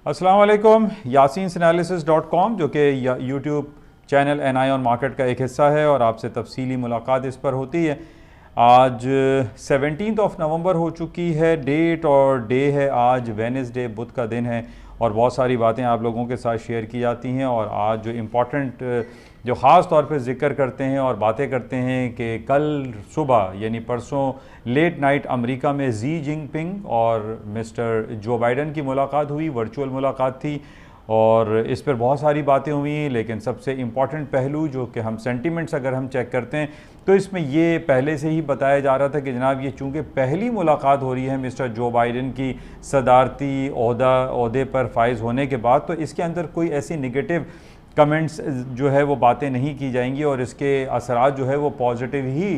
अस्सलाम वालेकुम। yasinanalysis.com जो कि YouTube channel NI on market का एक हिस्सा है और आपसे तफसीली मुलाकात इस पर होती है। आज 17 नवंबर हो चुकी है डेट, और डे है आज वेडनेसडे, बुध का दिन है, और बहुत सारी बातें आप लोगों के साथ शेयर की जाती हैं। और आज जो इम्पॉर्टेंट, जो ख़ास तौर पे ज़िक्र करते हैं और बातें करते हैं कि कल सुबह यानी परसों लेट नाइट अमेरिका में जी जिनपिंग और मिस्टर जो बाइडन की मुलाकात हुई, वर्चुअल मुलाकात थी, और इस पर बहुत सारी बातें हुई। लेकिन सबसे इम्पॉर्टेंट पहलू जो कि हम सेंटिमेंट्स अगर हम चेक करते हैं तो इसमें ये पहले से ही बताया जा रहा था कि जनाब ये चूँकि पहली मुलाकात हो रही है मिस्टर जो बाइडन की सदारती ओहदे पर फाइज होने के बाद, तो इसके अंदर कोई ऐसी नेगेटिव कमेंट्स जो है वो बातें नहीं की जाएंगी, और इसके असरात जो है वो पॉजिटिव ही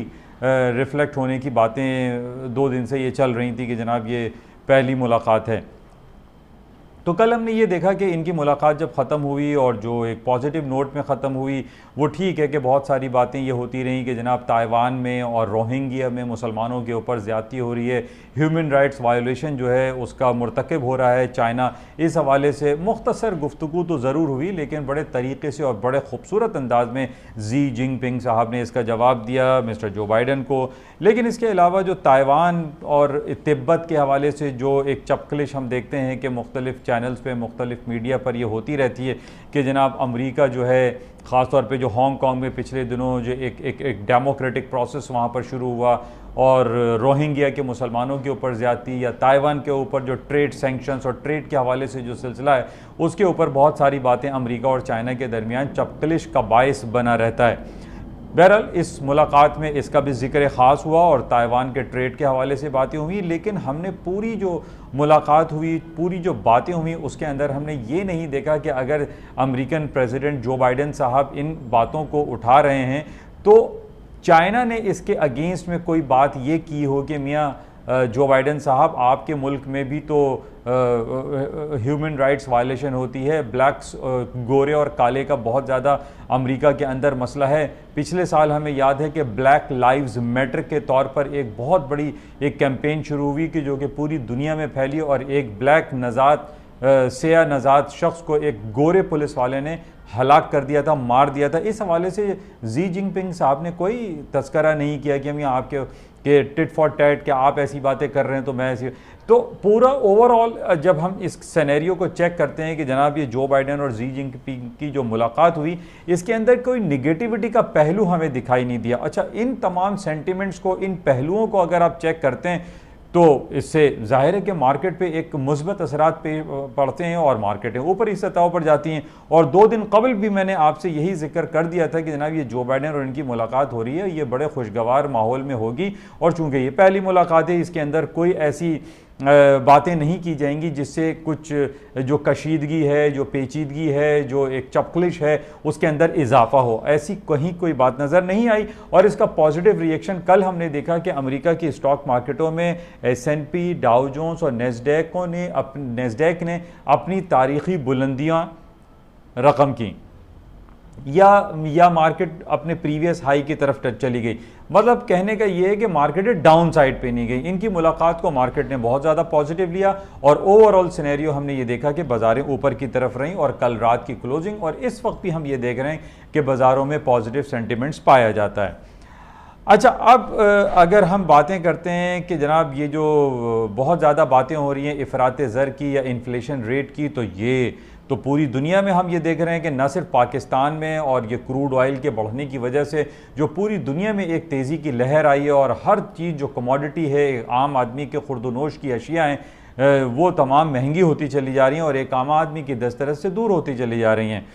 रिफ़्लेक्ट होने की बातें 2 दिन से ये चल रही थी कि जनाब ये पहली मुलाकात है। तो कल हमने ये देखा कि इनकी मुलाकात जब ख़त्म हुई और जो एक पॉजिटिव नोट में ख़त्म हुई, वो ठीक है कि बहुत सारी बातें ये होती रहीं कि जनाब ताइवान में और रोहिंग्या में मुसलमानों के ऊपर ज़्यादती हो रही है, ह्यूमन राइट्स वायोलेशन जो है उसका मुर्तकब हो रहा है चाइना। इस हवाले से मुख्तसर गुफ्तगू तो ज़रूर हुई, लेकिन बड़े तरीके से और बड़े खूबसूरत अंदाज में जी जिनपिंग साहब ने इसका जवाब दिया मिस्टर जो बाइडन को। लेकिन इसके अलावा जो ताइवान और तिब्बत के हवाले से जो एक चपकलिश हम देखते हैं कि मुख्तलिफ़ चैनल्स पे, मुख्तलिफ मीडिया पर ये होती रहती है कि जनाब अमेरिका जो है, ख़ास तौर पे जो हांगकांग में पिछले दिनों जो एक डेमोक्रेटिक प्रोसेस वहाँ पर शुरू हुआ, और रोहिंग्या के मुसलमानों के ऊपर ज़्यादती, या ताइवान के ऊपर जो ट्रेड सैंक्शंस और ट्रेड के हवाले से जो सिलसिला है उसके ऊपर बहुत सारी बातें अमेरिका और चाइना के दरमियान चपकलिश का बायस बना रहता है। बहरहाल इस मुलाकात में इसका भी ज़िक्र ख़ास हुआ और ताइवान के ट्रेड के हवाले से बातें हुई। लेकिन हमने पूरी जो मुलाकात हुई, पूरी जो बातें हुई, उसके अंदर हमने ये नहीं देखा कि अगर अमेरिकन प्रेसिडेंट जो बाइडन साहब इन बातों को उठा रहे हैं तो चाइना ने इसके अगेंस्ट में कोई बात ये की हो कि मियाँ जो बाइडन साहब आपके मुल्क में भी तो ह्यूमन राइट्स वायलेशन होती है, ब्लैक्स, गोरे और काले का बहुत ज़्यादा अमेरिका के अंदर मसला है। पिछले साल हमें याद है कि ब्लैक लाइव्स मैटर के तौर पर एक बहुत बड़ी एक कैंपेन शुरू हुई कि जो कि पूरी दुनिया में फैली, और एक ब्लैक नज़ात सिया नज़ात शख्स को एक गोरे पुलिस वाले ने हलाक कर दिया था, मार दिया था। इस हवाले से जी जिनपिंग साहब ने कोई तस्करा नहीं किया कि हम यहाँ आपके टिट फॉर टैट, कि आप ऐसी बातें कर रहे हैं तो मैं ऐसी। तो पूरा ओवरऑल जब हम इस सिनेरियो को चेक करते हैं कि जनाब ये जो बाइडन और जी जिनपिंग की जो मुलाकात हुई, इसके अंदर कोई निगेटिविटी का पहलू हमें दिखाई नहीं दिया। अच्छा, इन तमाम सेंटिमेंट्स को, इन पहलुओं को अगर आप चेक करते हैं तो इससे जाहिर है कि मार्केट पे एक मुस्बत असरात पे पड़ते हैं और मार्केटें ऊपर ही सतहों पर जाती हैं। और 2 दिन कबल भी मैंने आपसे यही जिक्र कर दिया था कि जनाब ये जो बाइडन और इनकी मुलाकात हो रही है, ये बड़े खुशगवार माहौल में होगी, और चूँकि ये पहली मुलाकात है इसके अंदर कोई ऐसी बातें नहीं की जाएंगी जिससे कुछ जो कशीदगी है, जो पेचीदगी है, जो एक चपकलिश है, उसके अंदर इजाफा हो। ऐसी कहीं कोई बात नज़र नहीं आई, और इसका पॉजिटिव रिएक्शन कल हमने देखा कि अमेरिका की स्टॉक मार्केटों में S&P, डाउ जोन्स और नेस्डैक ने अपनी तारीखी बुलंदियां रकम की, या मार्केट अपने प्रीवियस हाई की तरफ चली गई। मतलब कहने का ये है कि मार्केट डाउन साइड पे नहीं गई। इनकी मुलाकात को मार्केट ने बहुत ज़्यादा पॉजिटिव लिया, और ओवरऑल सिनेरियो हमने ये देखा कि बाज़ारें ऊपर की तरफ रहीं, और कल रात की क्लोजिंग और इस वक्त भी हम ये देख रहे हैं कि बाज़ारों में पॉजिटिव सेंटिमेंट्स पाया जाता है। अच्छा, अब अगर हम बातें करते हैं कि जनाब ये जो बहुत ज़्यादा बातें हो रही हैं इफ़रात ज़र की या इन्फ्लेशन रेट की, तो ये तो पूरी दुनिया में हम ये देख रहे हैं कि न सिर्फ पाकिस्तान में, और ये क्रूड ऑयल के बढ़ने की वजह से जो पूरी दुनिया में एक तेज़ी की लहर आई है, और हर चीज़ जो कमोडिटी है, आम आदमी के खुर्दनोश की अशिया हैं, वो तमाम महंगी होती चली जा रही हैं और एक आम आदमी की दस्तरस से दूर होती चली जा रही हैं।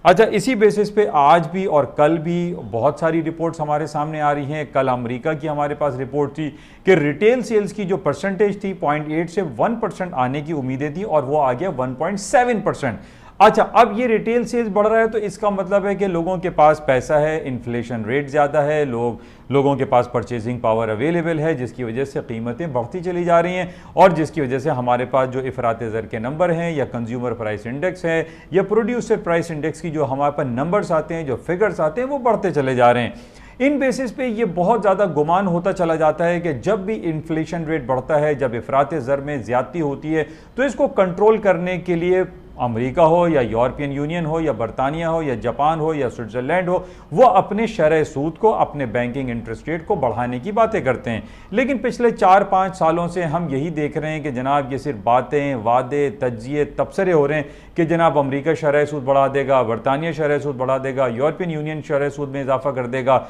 अच्छा, इसी बेसिस पे आज भी और कल भी बहुत सारी रिपोर्ट्स हमारे सामने आ रही हैं। कल अमेरिका की हमारे पास रिपोर्ट थी कि रिटेल सेल्स की जो परसेंटेज थी 0.8 से 1% आने की उम्मीदें थी, और वो आ गया 1.7%। अच्छा, अब ये रिटेल सेल्स बढ़ रहा है तो इसका मतलब है कि लोगों के पास पैसा है, इन्फ्लेशन रेट ज़्यादा है, लोगों के पास परचेजिंग पावर अवेलेबल है, जिसकी वजह से कीमतें बढ़ती चली जा रही हैं, और जिसकी वजह से हमारे पास जो इफ़रात ज़र के नंबर हैं, या कंज्यूमर प्राइस इंडेक्स है, या प्रोड्यूसर प्राइस इंडेक्स की जो हमारे पास नंबर्स आते हैं, जो फिगर्स आते हैं, वो बढ़ते चले जा रहे हैं। इन बेसिस पे ये बहुत ज़्यादा गुमान होता चला जाता है कि जब भी इन्फ्लेशन रेट बढ़ता है, जब इफरात ज़र में ज़्यादती होती है, तो इसको कंट्रोल करने के लिए अमेरिका हो या यूरोपियन यूनियन हो या बरतानिया हो या जापान हो या स्विट्ज़रलैंड हो, वो अपने शरह सूद को, अपने बैंकिंग इंटरेस्ट रेट को बढ़ाने की बातें करते हैं। लेकिन पिछले 4-5 सालों से हम यही देख रहे हैं कि जनाब ये सिर्फ बातें, वादे, तज्जिए, तबसरे हो रहे हैं कि जनाब अमेरिका शरह सूद बढ़ा देगा, बरतानिया शरह सूद बढ़ा देगा, यूरोपियन यूनियन शरह सूद में इजाफा कर देगा।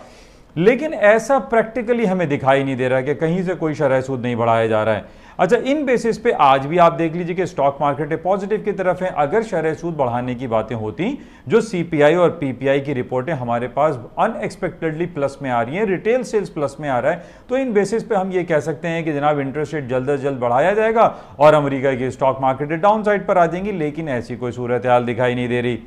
लेकिन ऐसा प्रैक्टिकली हमें दिखाई नहीं दे रहा कि कहीं से कोई शरह सूद नहीं बढ़ाया जा रहा है। अच्छा, इन बेसिस पे आज भी आप देख लीजिए कि स्टॉक मार्केट पॉजिटिव की तरफ है। अगर शरह सूद बढ़ाने की बातें होती, जो सीपीआई और पीपीआई की रिपोर्टें हमारे पास अनएक्सपेक्टेडली प्लस में आ रही हैं, रिटेल सेल्स प्लस में आ रहा है, तो इन बेसिस पे हम ये कह सकते हैं कि जनाब इंटरेस्ट रेट जल्द अज जल्द बढ़ाया जाएगा और अमेरिका की स्टॉक मार्केट डाउन साइड पर आ जाएंगी। लेकिन ऐसी कोई सूरत हाल दिखाई नहीं दे रही।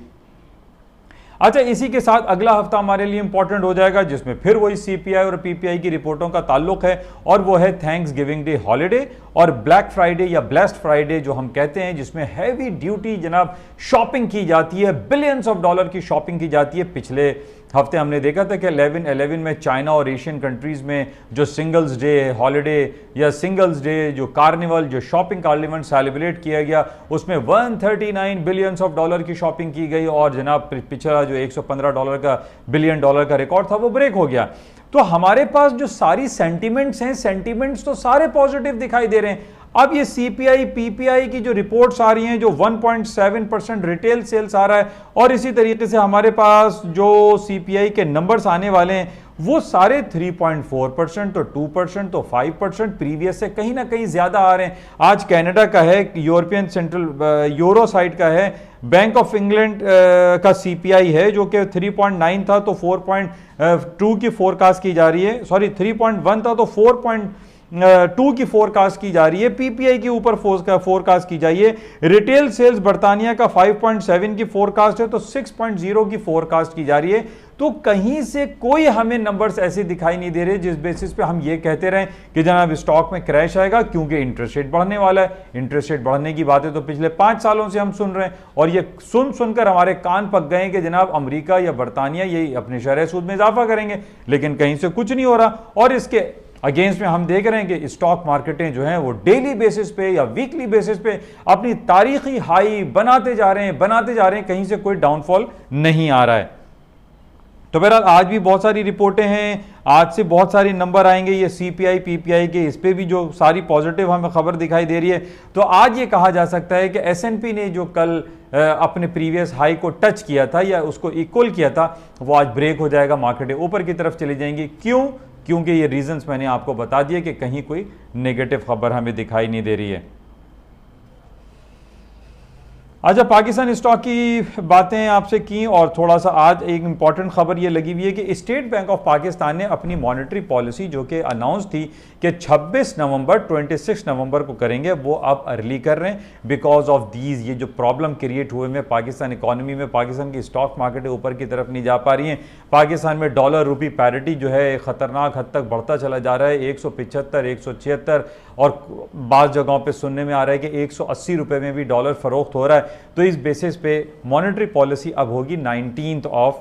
अच्छा, इसी के साथ अगला हफ्ता हमारे लिए इंपॉर्टेंट हो जाएगा, जिसमें फिर वही सीपीआई और पीपीआई की रिपोर्टों का ताल्लुक है, और वो है थैंक्स गिविंग डे हॉलिडे और ब्लैक फ्राइडे या ब्लेस्ड फ्राइडे जो हम कहते हैं, जिसमें हैवी ड्यूटी जनाब शॉपिंग की जाती है, बिलियंस ऑफ डॉलर की शॉपिंग की जाती है। पिछले हफ्ते हमने देखा था कि 11/11 में चाइना और एशियन कंट्रीज में जो सिंगल्स डे हॉलिडे या सिंगल्स डे जो कार्निवल, जो शॉपिंग कार्निवल सेलिब्रेट किया गया, उसमें 139 बिलियंस ऑफ डॉलर की शॉपिंग की गई और जनाब पिछला जो 115 डॉलर का बिलियन डॉलर का रिकॉर्ड था वो ब्रेक हो गया। तो हमारे पास जो सारी सेंटीमेंट्स हैं, सेंटीमेंट्स तो सारे पॉजिटिव दिखाई दे रहे हैं। अब ये सीपीआई पीपीआई की जो रिपोर्ट्स आ रही हैं, जो 1.7% रिटेल सेल्स आ रहा है, और इसी तरीके से हमारे पास जो सीपीआई के नंबर्स आने वाले हैं वो सारे 3.4%, तो 2%, तो 5% प्रीवियस से कहीं ना कहीं ज्यादा आ रहे हैं। आज कनाडा का है, यूरोपियन सेंट्रल यूरो साइड का है, बैंक ऑफ इंग्लैंड का सीपीआई है जो कि 3.9 था तो 4.2 की फोरकास्ट की जा रही है, सॉरी 3.1 था तो 4.2 की फोरकास्ट की जा रही है। पीपीआई के ऊपर फोरकास्ट की जाइए। रिटेल सेल्स बरतानिया का 5.7 की फोरकास्ट है तो 6.0 की फोरकास्ट की जा रही है। तो कहीं से कोई हमें नंबर्स ऐसे दिखाई नहीं दे रहे जिस बेसिस पे हम ये कहते रहें कि जनाब स्टॉक में क्रैश आएगा, क्योंकि इंटरेस्ट रेट बढ़ने वाला है। इंटरेस्ट रेट बढ़ने की बातें तो पिछले 5 सालों से हम सुन रहे हैं और ये सुनकर हमारे कान पक गए कि जनाब अमेरिका या बरतानिया ये अपने शरह सूद में इजाफा करेंगे, लेकिन कहीं से कुछ नहीं हो रहा। और इसके अगेंस्ट में हम देख रहे हैं कि स्टॉक मार्केटें जो हैं वो डेली बेसिस पे या वीकली बेसिस पे अपनी तारीखी हाई बनाते जा रहे हैं, कहीं से कोई डाउनफॉल नहीं आ रहा है। तो बहरहाल आज भी बहुत सारी रिपोर्टें हैं, आज से बहुत सारे नंबर आएंगे ये सीपीआई पीपीआई के, इस पे भी जो सारी पॉजिटिव हमें खबर दिखाई दे रही है। तो आज ये कहा जा सकता है कि एसएनपी ने जो कल अपने प्रीवियस हाई को टच किया था या उसको इक्वल किया था, वो आज ब्रेक हो जाएगा, मार्केटें ऊपर की तरफ चली जाएंगी। क्यों? क्योंकि ये रीजंस मैंने आपको बता दिए कि कहीं कोई नेगेटिव खबर हमें दिखाई नहीं दे रही है। अच्छा, पाकिस्तान स्टॉक की बातें आपसे की और थोड़ा सा आज एक इंपॉर्टेंट खबर ये लगी हुई है कि स्टेट बैंक ऑफ पाकिस्तान ने अपनी मॉनेटरी पॉलिसी जो कि अनाउंस थी कि 26 नवंबर 26 नवंबर को करेंगे, वो अब अर्ली कर रहे हैं बिकॉज ऑफ दीज, ये जो प्रॉब्लम क्रिएट हुए में पाकिस्तान इकॉनमी में, पाकिस्तान की स्टॉक मार्केट ऊपर की तरफ नहीं जा पा रही हैं। पाकिस्तान में डॉलर रूपी पैरिटी जो है खतरनाक हद तक बढ़ता चला जा रहा है, 175, 176 और बाज़ जगहों पर सुनने में आ रहा है कि 180 रुपये में भी डॉलर फरोख्त हो रहा है। तो इस बेसिस पे मॉनेटरी पॉलिसी अब होगी 19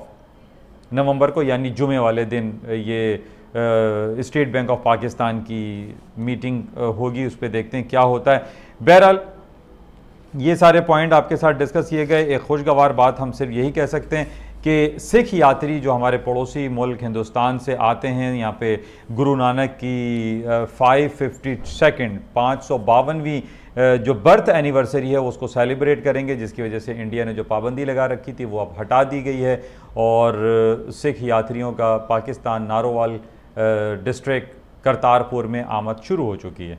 नवंबर को, यानी जुमे वाले दिन ये स्टेट बैंक ऑफ पाकिस्तान की मीटिंग होगी, उस पर देखते हैं क्या होता है। बहरहाल ये सारे पॉइंट आपके साथ डिस्कस किए गए। एक खुशगवार बात हम सिर्फ यही कह सकते हैं कि सिख यात्री जो हमारे पड़ोसी मुल्क हिंदुस्तान से आते हैं, यहाँ पे गुरु नानक की 552वीं जो बर्थ एनिवर्सरी है उसको सेलिब्रेट करेंगे, जिसकी वजह से इंडिया ने जो पाबंदी लगा रखी थी वो अब हटा दी गई है और सिख यात्रियों का पाकिस्तान नारोवाल डिस्ट्रिक्ट करतारपुर में आमद शुरू हो चुकी है।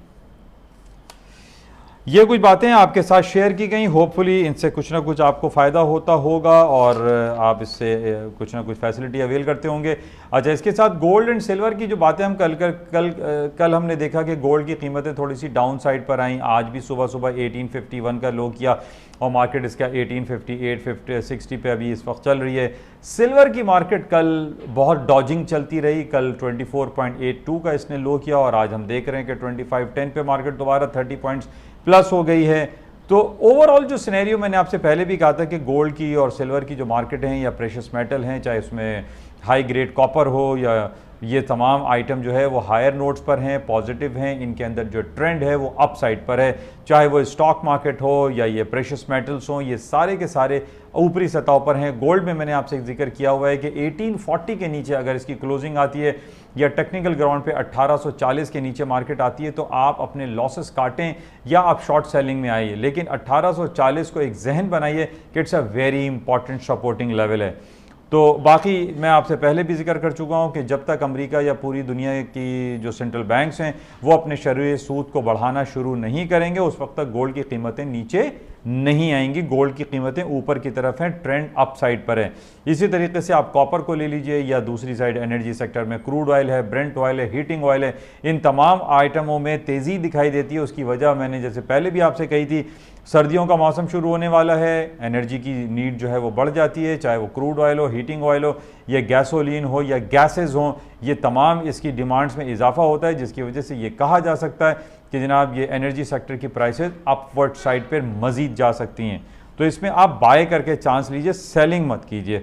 ये कुछ बातें आपके साथ शेयर की गई, होपफुली इनसे कुछ ना कुछ आपको फ़ायदा होता होगा और आप इससे कुछ ना कुछ फैसिलिटी अवेल करते होंगे। अच्छा, इसके साथ गोल्ड एंड सिल्वर की जो बातें हम कल हमने देखा कि गोल्ड की कीमतें थोड़ी सी डाउन साइड पर आई। आज भी सुबह 1851 का लो किया और मार्केट इसका 1858, 60 पे अभी इस वक्त चल रही है। सिल्वर की मार्केट कल बहुत डॉजिंग चलती रही, कल 24.82 का इसने लो किया और आज हम देख रहे हैं कि 25.10 पे मार्केट दोबारा 30 पॉइंट्स प्लस हो गई है। तो ओवरऑल जो सिनेरियो मैंने आपसे पहले भी कहा था कि गोल्ड की और सिल्वर की जो मार्केट हैं या प्रेशियस मेटल हैं, चाहे उसमें हाई ग्रेड कॉपर हो या ये तमाम आइटम जो है वो हायर नोट्स पर हैं, पॉजिटिव हैं, इनके अंदर जो ट्रेंड है वो अप साइड पर है। चाहे वो स्टॉक मार्केट हो या ये प्रेशियस मेटल्स हों, ये सारे के सारे ऊपरी सतह पर हैं। गोल्ड में मैंने आपसे जिक्र किया हुआ है कि 1840 के नीचे अगर इसकी क्लोजिंग आती है या टेक्निकल ग्राउंड पे 1840 के नीचे मार्केट आती है तो आप अपने लॉसेस काटें या आप शॉर्ट सेलिंग में आइए, लेकिन 1840 को एक जहन बनाइए कि it's a very important supporting level है। तो बाकी मैं आपसे पहले भी जिक्र कर चुका हूं कि जब तक अमेरिका या पूरी दुनिया की जो सेंट्रल बैंक्स हैं वो अपने शरई सूद को बढ़ाना शुरू नहीं करेंगे, उस वक्त तक गोल्ड की कीमतें नीचे नहीं आएंगी। गोल्ड की कीमतें ऊपर की तरफ हैं, ट्रेंड अप साइड पर है। इसी तरीके से आप कॉपर को ले लीजिए या दूसरी साइड एनर्जी सेक्टर में क्रूड ऑयल है, ब्रेंट ऑयल है, हीटिंग ऑयल है, इन तमाम आइटमों में तेज़ी दिखाई देती है। उसकी वजह मैंने जैसे पहले भी आपसे कही थी, सर्दियों का मौसम शुरू होने वाला है, एनर्जी की नीड जो है वो बढ़ जाती है, चाहे वो क्रूड ऑयल हो, हीटिंग ऑयल हो या गैसोलीन हो या गैसेज हों, ये तमाम इसकी डिमांड्स में इजाफा होता है, जिसकी वजह से ये कहा जा सकता है कि जनाब ये एनर्जी सेक्टर की प्राइसेस अपवर्ड साइड पर मज़ीद जा सकती हैं। तो इसमें आप बाय करके चांस लीजिए, सेलिंग मत कीजिए।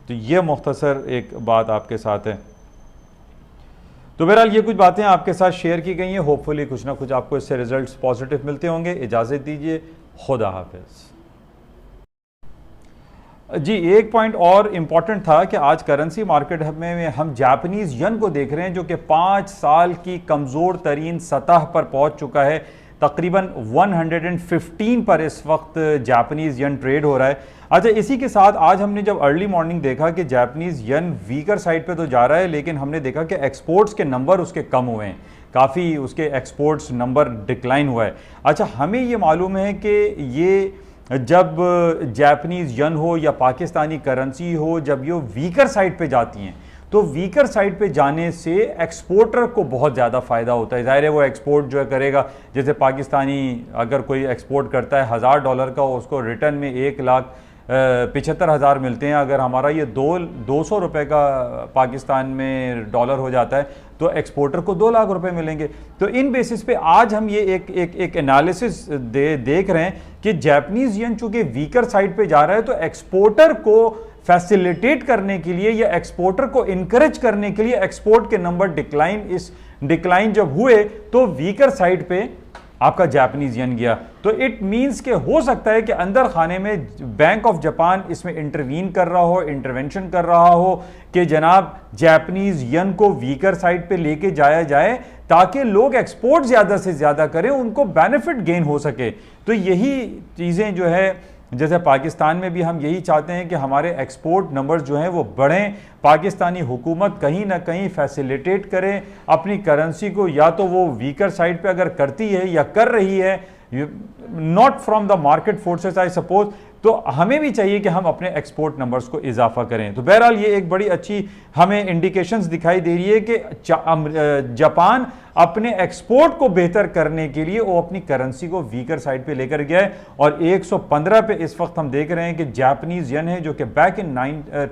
तो ये मुख्तसर एक बात आपके साथ है। तो बहरहाल ये कुछ बातें आपके साथ शेयर की गई हैं, होपफुली कुछ ना कुछ आपको इससे रिजल्ट्स पॉजिटिव मिलते होंगे। इजाज़त दीजिए, खुदा हाफिज़। जी, एक पॉइंट और इम्पॉर्टेंट था कि आज करेंसी मार्केट में हम जापानीज़ यन को देख रहे हैं जो कि 5 साल की कमज़ोर तरीन सतह पर पहुंच चुका है। तकरीबन 115 पर इस वक्त जापानीज़ यन ट्रेड हो रहा है। अच्छा, इसी के साथ आज हमने जब अर्ली मॉर्निंग देखा कि जापानीज़ यन वीकर साइड पे तो जा रहा है, लेकिन हमने देखा कि एक्सपोर्ट्स के नंबर उसके कम हुए हैं, काफ़ी उसके एक्सपोर्ट्स नंबर डिक्लाइन हुआ है। अच्छा, हमें ये मालूम है कि ये जब जापानीज़ यन हो या पाकिस्तानी करेंसी हो, जब ये वीकर साइड पे जाती हैं तो वीकर साइड पे जाने से एक्सपोर्टर को बहुत ज़्यादा फ़ायदा होता है। ज़ाहिर है वो एक्सपोर्ट जो है करेगा, जैसे पाकिस्तानी अगर कोई एक्सपोर्ट करता है $1000 का, उसको रिटर्न में 1,75,000 मिलते हैं। अगर हमारा ये 200 रुपये का पाकिस्तान में डॉलर हो जाता है तो एक्सपोर्टर को 2 लाख रुपए मिलेंगे। तो इन बेसिस पे आज हम ये एक एनालिसिस देख रहे हैं कि जापानीज़ यन चूंकि वीकर साइड पे जा रहा है तो एक्सपोर्टर को फैसिलिटेट करने के लिए या एक्सपोर्टर को इनकरेज करने के लिए एक्सपोर्ट के नंबर डिक्लाइन जब हुए तो वीकर साइड पे आपका जापानीज़ यन गया। तो इट मींस के हो सकता है कि अंदर खाने में बैंक ऑफ जापान इसमें इंटरवीन कर रहा हो, इंटरवेंशन कर रहा हो कि जनाब जापानीज़ यन को वीकर साइड पे लेके जाया जाए ताकि लोग एक्सपोर्ट ज़्यादा से ज़्यादा करें, उनको बेनिफिट गेन हो सके। तो यही चीज़ें जो है, जैसे पाकिस्तान में भी हम यही चाहते हैं कि हमारे एक्सपोर्ट नंबर्स जो हैं वो बढ़ें, पाकिस्तानी हुकूमत कहीं ना कहीं फैसिलिटेट करे अपनी करेंसी को, या तो वो वीकर साइड पे अगर करती है या कर रही है, not from the market forces I suppose, तो हमें भी चाहिए कि हम अपने एक्सपोर्ट नंबर्स को इजाफा करें। तो बहरहाल ये एक बड़ी अच्छी हमें इंडिकेशंस दिखाई दे रही है कि जापान अपने एक्सपोर्ट को बेहतर करने के लिए वो अपनी करेंसी को वीकर साइड पे लेकर गया है और 115 पे इस वक्त हम देख रहे हैं कि जापानीज़ यन है, जो कि बैक इन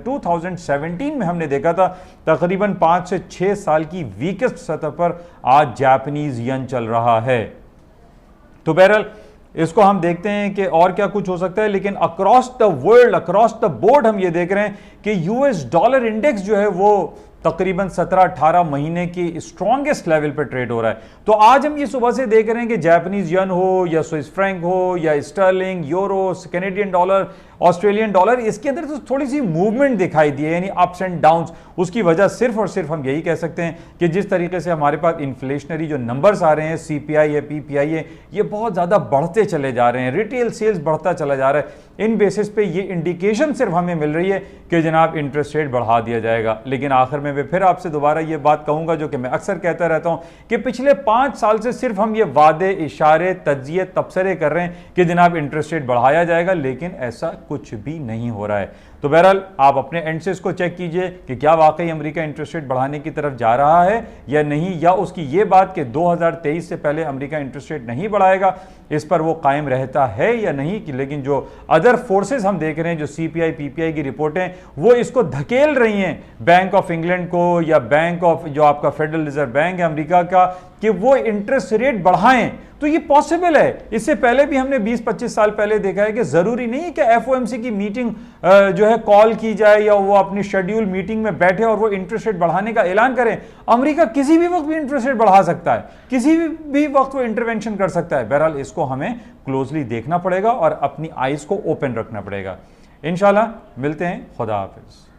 2017 में हमने देखा था तकरीबन 5 से 6 साल की वीकेस्ट सतह पर आज जापानीज़ यन चल रहा है। तो बहरहाल इसको हम देखते हैं कि और क्या कुछ हो सकता है, लेकिन across the world, across the board हम ये देख रहे हैं कि यूएस डॉलर इंडेक्स जो है वो तकरीबन 17-18 महीने की स्ट्रॉन्गेस्ट लेवल पे ट्रेड हो रहा है। तो आज हम ये सुबह से देख रहे हैं कि जापानीज यन हो या स्विस फ्रैंक हो या sterling, euro, Canadian dollar, Australian dollar, इसके अंदर तो थोड़ी सी मूवमेंट दिखाई दी है, यानी अप्स एंड डाउन्स। उसकी वजह सिर्फ और सिर्फ हम यही कह सकते हैं कि जिस तरीके से हमारे पास इन्फ्लेशनरी जो नंबर्स आ रहे हैं, सीपीआई है, पीपीआई है, ये बहुत ज़्यादा बढ़ते चले जा रहे हैं, रिटेल सेल्स बढ़ता चला जा रहा है। इन बेसिस पे ये इंडिकेशन सिर्फ हमें मिल रही है कि जनाब इंटरेस्ट रेट बढ़ा दिया जाएगा। लेकिन आखिर में मैं फिर आपसे दोबारा ये बात कहूँगा जो कि मैं अक्सर कहता रहता हूँ कि पिछले 5 साल से सिर्फ हम ये वादे, इशारे, तज्जिए, तबसरे कर रहे हैं कि जनाब इंटरेस्ट रेट बढ़ाया जाएगा, लेकिन ऐसा कुछ भी नहीं हो रहा है। तो बहरहाल आप अपने एंड से इसको चेक कीजिए कि क्या वाकई अमेरिका इंटरेस्ट रेट बढ़ाने की तरफ जा रहा है या नहीं, या उसकी ये बात कि 2023 से पहले अमेरिका इंटरेस्ट रेट नहीं बढ़ाएगा, इस पर वो कायम रहता है या नहीं। लेकिन जो अदर फोर्सेस हम देख रहे हैं, जो सीपीआई, पीपीआई की रिपोर्टें, वो इसको धकेल रही हैं बैंक ऑफ इंग्लैंड प्रेसिडेंट को या बैंक ऑफ, जो आपका फेडरल रिजर्व बैंक है अमेरिका का, कि वो इंटरेस्ट रेट बढ़ाएं, तो ये पॉसिबल है। इससे पहले भी हमने 20-25 साल पहले देखा है कि जरूरी नहीं है कि एफओएमसी की मीटिंग जो है कॉल की जाए या वो अपनी शेड्यूल मीटिंग में बैठे और वो इंटरेस्ट रेट बढ़ाने का ऐलान करें। अमेरिका किसी भी वक्त भी इंटरेस्ट रेट बढ़ा सकता है, किसी भी वक्त वो इंटरवेंशन कर सकता है। बहरहाल इसको हमें क्लोजली देखना पड़ेगा और अपनी आईज को ओपन रखना पड़ेगा। इंशाल्लाह मिलते हैं। खुदा हाफिज।